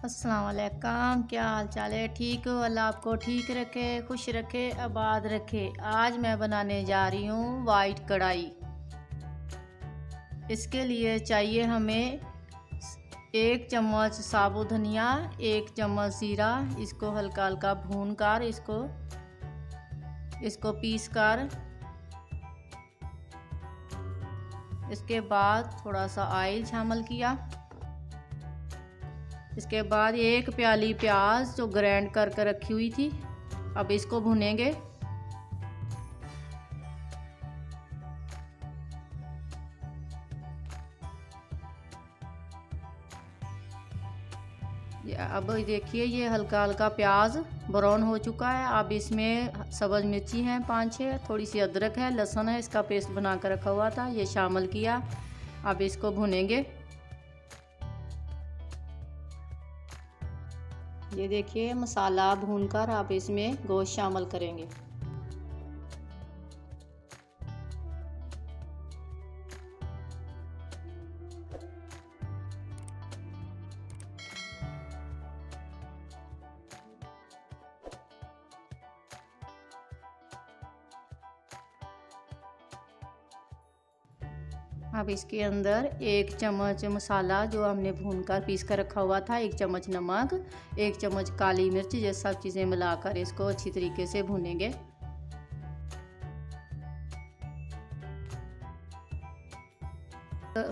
अस्सलाम वालेकुम। क्या हाल चाल है? ठीक हो? अल्लाह आपको ठीक रखे, खुश रखे, आबाद रखे। आज मैं बनाने जा रही हूँ वाइट कढ़ाई। इसके लिए चाहिए हमें 1 चम्मच साबुत धनिया, 1 चम्मच जीरा। इसको हल्का हल्का भून कर इसको पीस कर, इसके बाद थोड़ा सा ऑयल शामिल किया। इसके बाद 1 प्याली प्याज जो ग्राइंड करके रखी हुई थी, अब इसको भुनेंगे। अब देखिए ये हल्का हल्का प्याज ब्राउन हो चुका है। अब इसमें सब्ज़ मिर्ची हैं 5-6, थोड़ी सी अदरक है, लहसुन है, इसका पेस्ट बना कर रखा हुआ था, ये शामिल किया। अब इसको भुनेंगे। ये देखिए मसाला भूनकर आप इसमें गोश्त शामिल करेंगे। अब इसके अंदर 1 चम्मच मसाला जो हमने भूनकर पीस कर रखा हुआ था, 1 चम्मच नमक, 1 चम्मच काली मिर्च, ये सब चीज़ें मिलाकर इसको अच्छी तरीके से भूनेंगे।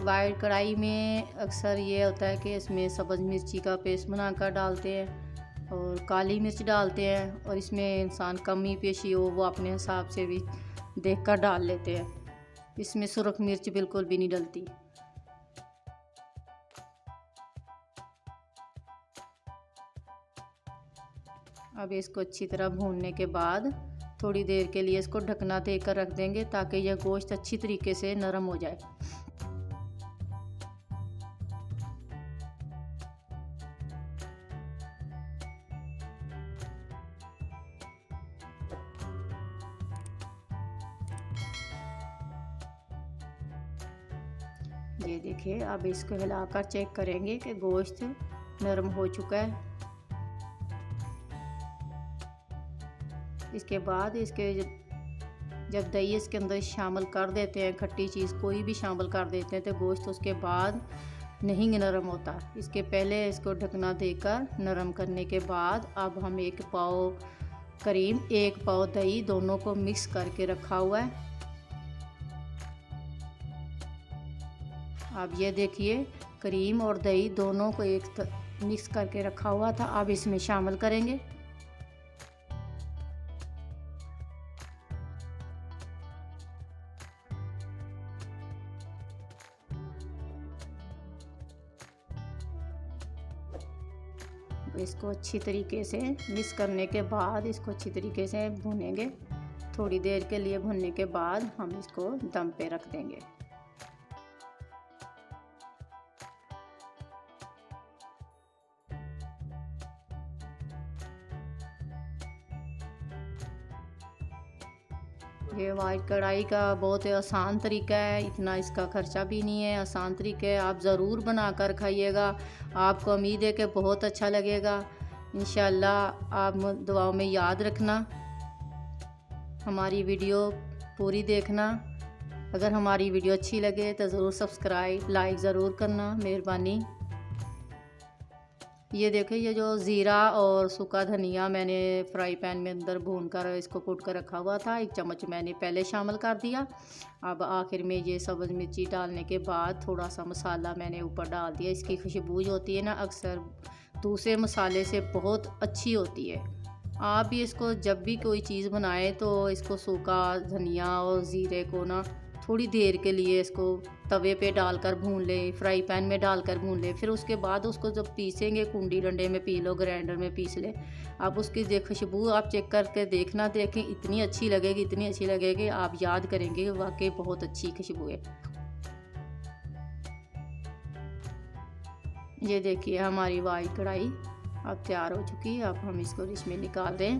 वाइट कढ़ाई में अक्सर ये होता है कि इसमें सब्ज़ मिर्ची का पेस्ट बनाकर डालते हैं और काली मिर्च डालते हैं, और इसमें इंसान कमी पेशी हो वो अपने हिसाब से भी देखकर डाल लेते हैं। इसमें सुरख मिर्च बिल्कुल भी नहीं डलती। अब इसको अच्छी तरह भूनने के बाद थोड़ी देर के लिए इसको ढकना देकर रख देंगे ताकि यह गोश्त अच्छी तरीके से नरम हो जाए। ये देखिए अब इसको हिलाकर चेक करेंगे कि गोश्त नरम हो चुका है। इसके बाद जब दही इसके अंदर शामिल कर देते हैं, खट्टी चीज़ कोई भी शामिल कर देते हैं, तो गोश्त उसके बाद नहीं नरम होता। इसके पहले इसको ढकना देकर नरम करने के बाद अब हम 1 पाव करीम, 1 पाव दही, दोनों को मिक्स करके रखा हुआ है। अब ये देखिए क्रीम और दही दोनों को मिक्स करके रखा हुआ था, अब इसमें शामिल करेंगे। इसको अच्छी तरीके से मिक्स करने के बाद इसको अच्छी तरीके से भूनेंगे। थोड़ी देर के लिए भूनने के बाद हम इसको दम पे रख देंगे। ये वाइट कढ़ाई का बहुत ही आसान तरीका है, इतना इसका खर्चा भी नहीं है, आसान तरीका है। आप ज़रूर बना कर खाइएगा, आपको उम्मीद है कि बहुत अच्छा लगेगा। इंशाल्लाह आप दुआओं में याद रखना, हमारी वीडियो पूरी देखना। अगर हमारी वीडियो अच्छी लगे तो ज़रूर सब्सक्राइब लाइक ज़रूर करना, मेहरबानी। ये देखिए ये जो ज़ीरा और सूखा धनिया मैंने फ्राई पैन में अंदर भून कर इसको कूट कर रखा हुआ था, 1 चम्मच मैंने पहले शामिल कर दिया। अब आखिर में ये सब्ज़ मिर्ची डालने के बाद थोड़ा सा मसाला मैंने ऊपर डाल दिया। इसकी खुशबू जो होती है ना, अक्सर दूसरे मसाले से बहुत अच्छी होती है। आप भी इसको जब भी कोई चीज़ बनाएं तो इसको सूखा धनिया और ज़ीरे को ना थोड़ी देर के लिए इसको तवे पे डालकर भून लें, फ्राई पैन में डालकर भून लें। फिर उसके बाद उसको जब पीसेंगे, कुंडी डंडे में पी लो, ग्राइंडर में पीस लें। अब उसकी खुशबू आप चेक करके देखना, देखें इतनी अच्छी लगेगी, इतनी अच्छी लगेगी, आप याद करेंगे वाकई बहुत अच्छी खुशबू है। ये देखिए हमारी वाइट कढ़ाई अब तैयार हो चुकी है। अब हम इसको डिश में निकाल दें।